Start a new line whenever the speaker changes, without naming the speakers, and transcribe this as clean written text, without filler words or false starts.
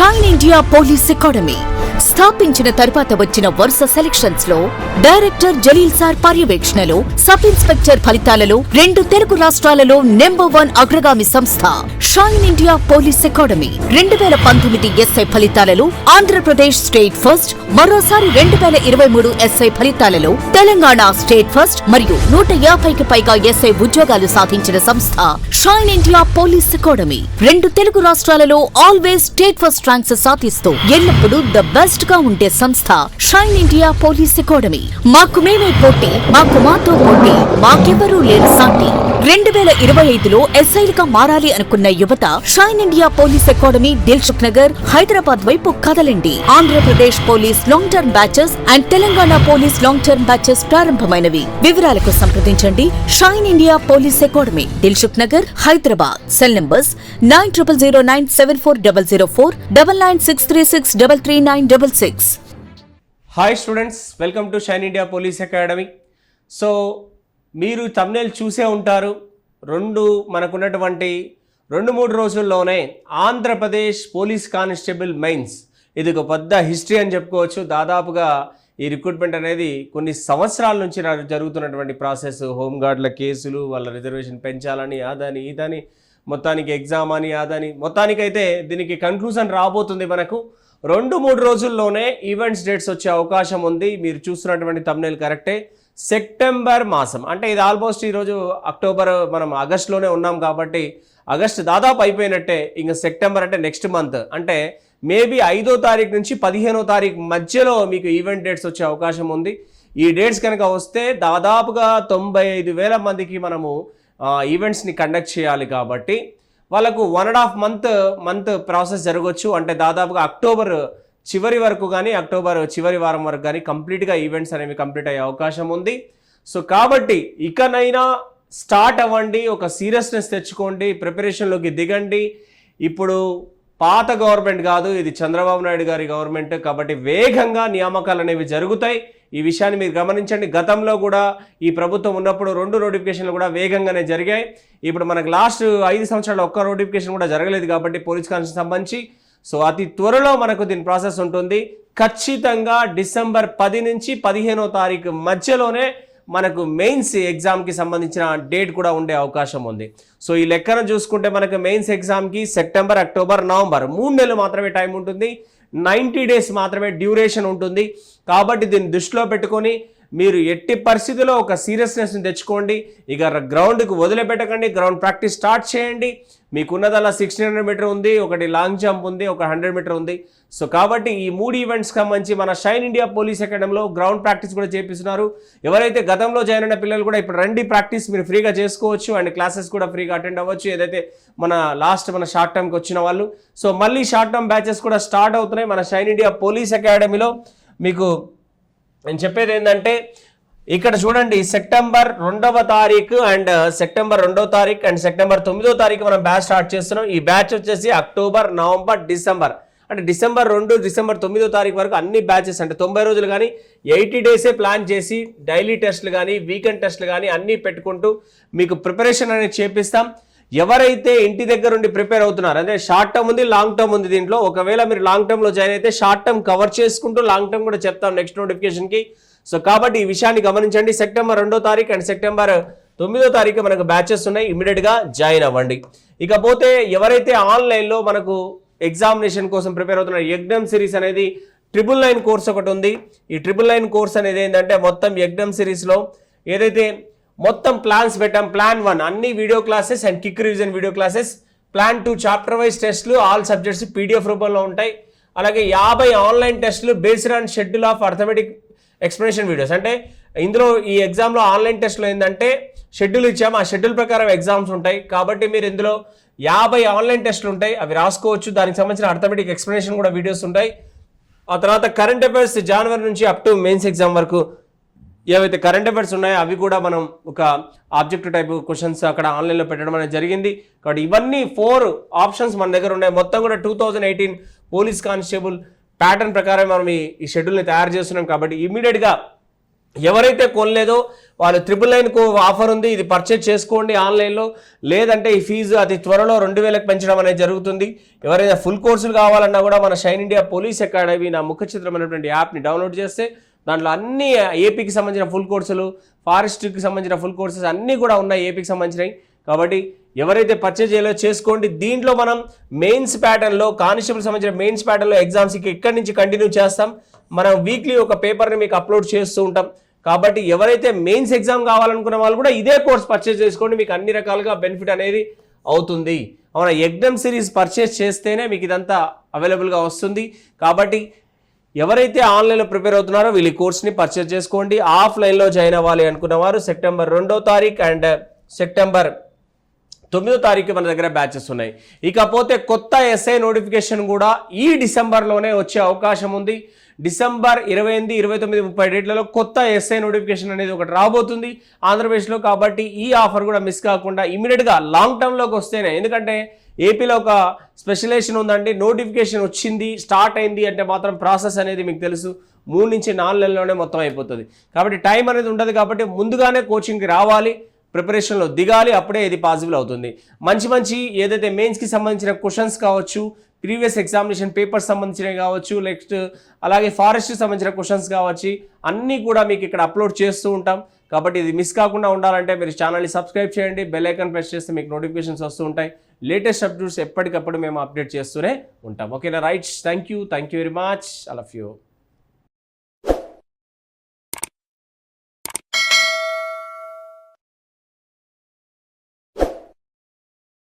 Shine India police academy స్థాపించిన తర్వాత వచ్చిన వరుస సెలక్షన్స్ లో డైరెక్టర్ జలీల్ సార్ పర్యవేక్షణలో సబ్ ఇన్స్పెక్టర్ ఫలితాలలో 2 తెలుగు రాష్ట్రాలలో నంబర్ 1 అగ్రగామి సంస్థ shine India police academy 2019 SI ఫలితాలలో ఆంధ్రప్రదేశ్ స్టేట్ ఫస్ట్, మరోసారి 2023 ఎస్ఐ ఫలితాలలో తెలంగాణ స్టేట్ ఫస్ట్ మరియు 150కి పైగా ఎస్ఐ ఉద్యోగాలు సాధించిన సంస్థ shine India police academy 2 Telugu రాష్ట్రాలలో ఆల్వేస్ స్టేట్ ఫస్ట్ ర్యాంక్స్ సాధిస్తూ ఎల్లప్పుడూ ద బెస్ట్ గా ఉండే సంస్థ షైన్ ఇండియా పోలీస్ అకాడమీ. మాకు మేమే పోటీ, మాకు మాతో పోటీ, మాకెవరూ లేరు సాటి. 2025లో ఎస్ఐలుగా మారాలి అనుకున్న యువత shine India police academy Dilsukh Nagar, Hyderabad వైపు కదలండి. Andhra Pradesh police long term batches and Telangana police long term batches ప్రారంభమైనవి. వివరాలకు సంప్రదించండి shine India police academy, Dilsukh Nagar, Hyderabad. Cell numbers 9009740004, 9963633966.
Hi students, welcome to shine India police academy. So మీరు థంబ్నెయిల్ చూసే ఉంటారు. మనకున్నటువంటి 2-3 రోజుల్లోనే ఆంధ్రప్రదేశ్ పోలీస్ కానిస్టేబుల్ మెయిన్స్, ఇది ఒక పెద్ద హిస్టరీ అని చెప్పుకోవచ్చు. దాదాపుగా ఈ రిక్రూట్మెంట్ అనేది కొన్ని సంవత్సరాల నుంచి జరుగుతున్నటువంటి ప్రాసెస్. హోంగార్డుల కేసులు, వాళ్ళ రిజర్వేషన్ పెంచాలని, అదని ఇదని, మొత్తానికి ఎగ్జామ్ అని, అదని, మొత్తానికైతే దీనికి కన్క్లూజన్ రాబోతుంది. మనకు 2-3 రోజుల్లోనే ఈవెంట్స్ డేట్స్ వచ్చే అవకాశం ఉంది. మీరు చూస్తున్నటువంటి థంబ్నెయిల్ కరెక్టే. సెప్టెంబర్ మాసం అంటే ఇది ఆల్మోస్ట్ ఈరోజు అక్టోబర్, మనం ఆగస్టులోనే ఉన్నాం కాబట్టి ఆగస్టు దాదాపు అయిపోయినట్టే. ఇంకా సెప్టెంబర్ అంటే నెక్స్ట్ మంత్, అంటే మేబీ 5వ తారీఖు నుంచి 15వ తారీఖు మధ్యలో మీకు ఈవెంట్ డేట్స్ వచ్చే అవకాశం ఉంది. ఈ డేట్స్ కనుక వస్తే దాదాపుగా 95,000 మందికి మనము ఈవెంట్స్ని కండక్ట్ చేయాలి. కాబట్టి వాళ్ళకు 1.5 మంత్ ప్రాసెస్ జరగవచ్చు. అంటే దాదాపుగా అక్టోబర్ చివరి వరకు కానీ, అక్టోబర్ చివరి వారం వరకు కానీ కంప్లీట్గా ఈవెంట్స్ అనేవి కంప్లీట్ అయ్యే అవకాశం ఉంది. సో కాబట్టి ఇకనైనా స్టార్ట్ అవ్వండి, ఒక సీరియస్నెస్ తెచ్చుకోండి, ప్రిపరేషన్లోకి దిగండి. ఇప్పుడు పాత గవర్నమెంట్ కాదు, ఇది చంద్రబాబు నాయుడు గారి గవర్నమెంట్. కాబట్టి వేగంగా నియామకాలు అనేవి జరుగుతాయి. ఈ విషయాన్ని మీరు గమనించండి. గతంలో కూడా ఈ ప్రభుత్వం ఉన్నప్పుడు 2 నోటిఫికేషన్లు కూడా వేగంగానే జరిగాయి. ఇప్పుడు మనకు లాస్ట్ 5 సంవత్సరాలు ఒక్క నోటిఫికేషన్ కూడా జరగలేదు కాబట్టి పోలీస్ కానిస్టేబుల్ సంబంధించి. సో అతి త్వరలో మనకు దీని ప్రాసెస్ ఉంటుంది. ఖచ్చితంగా డిసెంబర్ 10 నుంచి 15వ తారీఖు మధ్యలోనే మనకు మెయిన్స్ ఎగ్జామ్కి సంబంధించిన డేట్ కూడా ఉండే అవకాశం ఉంది. సో ఈ లెక్కను చూసుకుంటే మనకు మెయిన్స్ ఎగ్జామ్కి సెప్టెంబర్, అక్టోబర్, నవంబర్ 3 నెలలు మాత్రమే టైం ఉంటుంది. 90 డేస్ మాత్రమే డ్యూరేషన్ ఉంటుంది. కాబట్టి దీన్ని దృష్టిలో పెట్టుకొని మీరు ఎట్టి పరిస్థితుల్లో ఒక సీరియస్నెస్ని తెచ్చుకోండి. ఇక గ్రౌండ్కి వదిలిపెట్టకండి, గ్రౌండ్ ప్రాక్టీస్ స్టార్ట్ చేయండి. మీకున్నదల్లా 1600 మీటర్ ఉంది, ఒకటి లాంగ్ జంప్ ఉంది, ఒక 100 మీటర్ ఉంది. సో కాబట్టి ఈ 3 ఈవెంట్స్కి సంబంధించి మన షైన్ ఇండియా పోలీస్ అకాడమీలో గ్రౌండ్ ప్రాక్టీస్ కూడా చేపిస్తున్నారు. ఎవరైతే గతంలో జాయిన్ అయిన పిల్లలు కూడా ఇప్పుడు రండి, ప్రాక్టీస్ మీరు ఫ్రీగా చేసుకోవచ్చు అండ్ క్లాసెస్ కూడా ఫ్రీగా అటెండ్ అవ్వచ్చు. ఏదైతే మన షార్ట్ టర్మ్కి వచ్చిన వాళ్ళు. సో మళ్ళీ షార్ట్ టర్మ్ బ్యాచెస్ కూడా స్టార్ట్ అవుతున్నాయి మన షైన్ ఇండియా పోలీస్ అకాడమీలో. మీకు నేను చెప్పేది ఏంటంటే ఇక్కడ చూడండి, సెప్టెంబర్ 2వ తారీఖు అండ్ సెప్టెంబర్ 2వ తారీఖు అండ్ సెప్టెంబర్ 9వ తారీఖు మనం బ్యాచ్ స్టార్ట్ చేస్తున్నాం. ఈ బ్యాచ్ వచ్చేసి అక్టోబర్, నవంబర్, డిసెంబర్, అంటే డిసెంబర్ 2, డిసెంబర్ 9వ తారీఖు వరకు అన్ని బ్యాచెస్, అంటే 90 రోజులు కానీ 80 డేసే ప్లాన్ చేసి డైలీ టెస్ట్లు కానీ, వీకెండ్ టెస్ట్లు కానీ అన్నీ పెట్టుకుంటూ మీకు ప్రిపరేషన్ అనేది చేపిస్తాం. ఎవరైతే ఇంటి దగ్గర ఉండి ప్రిపేర్ అవుతున్నారు, అంటే షార్ట్ టర్మ్ ఉంది, లాంగ్ టర్మ్ ఉంది దీంట్లో. ఒకవేళ మీరు లాంగ్ టర్మ్లో జాయిన్ అయితే షార్ట్ టర్మ్ కవర్ చేసుకుంటూ లాంగ్ టర్మ్ కూడా చెప్తాం నెక్స్ట్ నోటిఫికేషన్కి. సో కాబట్టి ఈ విషయాన్ని గమనించండి. సెప్టెంబర్ 2వ తారీఖు అండ్ సెప్టెంబర్ 9వ తారీఖు మనకు బ్యాచెస్ ఉన్నాయి, ఇమీడియట్గా జాయిన్ అవ్వండి. ఇకపోతే ఎవరైతే ఆన్లైన్లో మనకు ఎగ్జామినేషన్ కోసం ప్రిపేర్ అవుతున్నారు, యజ్ఞం సిరీస్ అనేది 999 కోర్స్ ఒకటి ఉంది. ఈ 999 కోర్స్ అనేది ఏంటంటే మొత్తం యజ్ఞం సిరీస్లో ఏదైతే మొత్తం ప్లాన్స్ పెట్టాం. ప్లాన్ 1 అన్ని video classes and quick revision video classes. Plan 2 chapter wise టెస్ట్లు, ఆల్ సబ్జెక్ట్స్ PDF రూపంలో ఉంటాయి. అలాగే 50 ఆన్లైన్ టెస్టులు based on schedule of arithmetic explanation videos. అంటే ఇందులో ఈ ఎగ్జామ్లో ఆన్లైన్ టెస్ట్లో ఏంటంటే షెడ్యూల్ ఇచ్చాము, ఆ షెడ్యూల్ ప్రకారం ఎగ్జామ్స్ ఉంటాయి. కాబట్టి మీరు ఇందులో 50 ఆన్లైన్ టెస్టులు ఉంటాయి, అవి రాసుకోవచ్చు. దానికి సంబంధించిన అర్థమెటిక్ ఎక్స్ప్లెనేషన్ కూడా వీడియోస్ ఉంటాయి. ఆ తర్వాత కరెంట్ అఫైర్స్ జనవరి నుంచి అప్ టు మెయిన్స్ ఎగ్జామ్ వరకు ఏవైతే కరెంట్ అఫైర్స్ ఉన్నాయో అవి కూడా మనం ఒక ఆబ్జెక్టివ్ టైప్ క్వశ్చన్స్ అక్కడ ఆన్లైన్లో పెట్టడం అనేది జరిగింది. కాబట్టి ఇవన్నీ 4 ఆప్షన్స్ మన దగ్గర ఉన్నాయి. మొత్తం కూడా 2018 పోలీస్ కానిస్టేబుల్ ప్యాటర్న్ ప్రకారం మనం ఈ షెడ్యూల్ని తయారు చేస్తున్నాం. కాబట్టి ఇమీడియట్గా ఎవరైతే కొనలేదో వాళ్ళు 999కు ఆఫర్ ఉంది, ఇది పర్చేజ్ చేసుకోండి ఆన్లైన్లో. లేదంటే ఈ ఫీజు అతి త్వరలో 2000కి పెంచడం అనేది జరుగుతుంది. ఎవరైనా ఫుల్ కోర్సులు కావాలన్నా కూడా మన షైన్ ఇండియా పోలీస్ అకాడమీ నా ముఖ చిత్రమైనటువంటి యాప్ని డౌన్లోడ్ చేస్తే దాంట్లో అన్ని ఏపీకి సంబంధించిన ఫుల్ కోర్సులు, ఫారెస్ట్కి సంబంధించిన ఫుల్ కోర్సెస్ అన్నీ కూడా ఉన్నాయి ఏపీకి సంబంధించినవి. కాబట్టి ఎవరైతే పర్చేజ్ చేయాలో చేసుకోండి. దీంట్లో మనం మెయిన్స్ ప్యాటర్న్లో, కానిస్టేబుల్ సంబంధించిన మెయిన్స్ ప్యాటర్న్లో ఎగ్జామ్స్ ఇక్కడి నుంచి కంటిన్యూ చేస్తాం. మనం వీక్లీ ఒక పేపర్ని మీకు అప్లోడ్ చేస్తూ ఉంటాం. కాబట్టి ఎవరైతే మెయిన్స్ ఎగ్జామ్ కావాలనుకున్న వాళ్ళు కూడా ఇదే కోర్స్ పర్చేజ్ చేసుకోండి, మీకు అన్ని రకాలుగా బెనిఫిట్ అనేది అవుతుంది. అవునా, ఎగ్జామ్ సిరీస్ పర్చేజ్ చేస్తేనే మీకు ఇదంతా అవైలబుల్గా వస్తుంది. కాబట్టి ఎవరైతే ఆన్లైన్లో ప్రిపేర్ అవుతున్నారో వీళ్ళు ఈ కోర్స్ని పర్చేజ్ చేసుకోండి. ఆఫ్లైన్లో జాయిన్ అవ్వాలి అనుకున్న వారు సెప్టెంబర్ 2వ తారీఖు అండ్ సెప్టెంబర్ 9వ తారీఖు మన దగ్గర బ్యాచెస్ ఉన్నాయి. ఇకపోతే కొత్త ఎస్ఐ నోటిఫికేషన్ కూడా ఈ డిసెంబర్లోనే వచ్చే అవకాశం ఉంది. డిసెంబర్ 28, 29, 30 డేట్లలో కొత్త ఎస్ఐ నోటిఫికేషన్ అనేది ఒకటి రాబోతుంది ఆంధ్రప్రదేశ్లో. కాబట్టి ఈ ఆఫర్ కూడా మిస్ కాకుండా ఇమీడియట్గా లాంగ్ టర్మ్లోకి వస్తేనే, ఎందుకంటే ఏపీలో ఒక స్పెషలైజేషన్ ఉందండి. నోటిఫికేషన్ వచ్చింది, స్టార్ట్ అయింది అంటే మాత్రం ప్రాసెస్ అనేది మీకు తెలుసు 3 నుంచి 4 నెలల్లోనే మొత్తం అయిపోతుంది. కాబట్టి టైం అనేది ఉండదు. కాబట్టి ముందుగానే కోచింగ్కి రావాలి, ప్రిపరేషన్లో దిగాలి, అప్పుడే ఇది పాసిబుల్ అవుతుంది. మంచి ఏదైతే మెయిన్స్కి సంబంధించిన క్వశ్చన్స్ కావచ్చు, ప్రీవియస్ ఎగ్జామినేషన్ పేపర్స్ సంబంధించినవి కావచ్చు, నెక్స్ట్ అలాగే ఫారెస్ట్కి సంబంధించిన క్వశ్చన్స్ కావచ్చు, అన్నీ కూడా మీకు ఇక్కడ అప్లోడ్ చేస్తూ ఉంటాం. కాబట్టి ఇది మిస్ కాకుండా ఉండాలంటే మీరు ఛానల్ని సబ్స్క్రైబ్ చేయండి, బెల్ ఐకాన్ ప్రెస్ చేస్తే మీకు నోటిఫికేషన్స్ వస్తూ ఉంటాయి. లేటెస్ట్ అప్డేట్స్ ఎప్పటికప్పుడు మేము అప్డేట్ చేస్తూనే ఉంటాం. ఓకేనా, right. Thank you very much. I love you.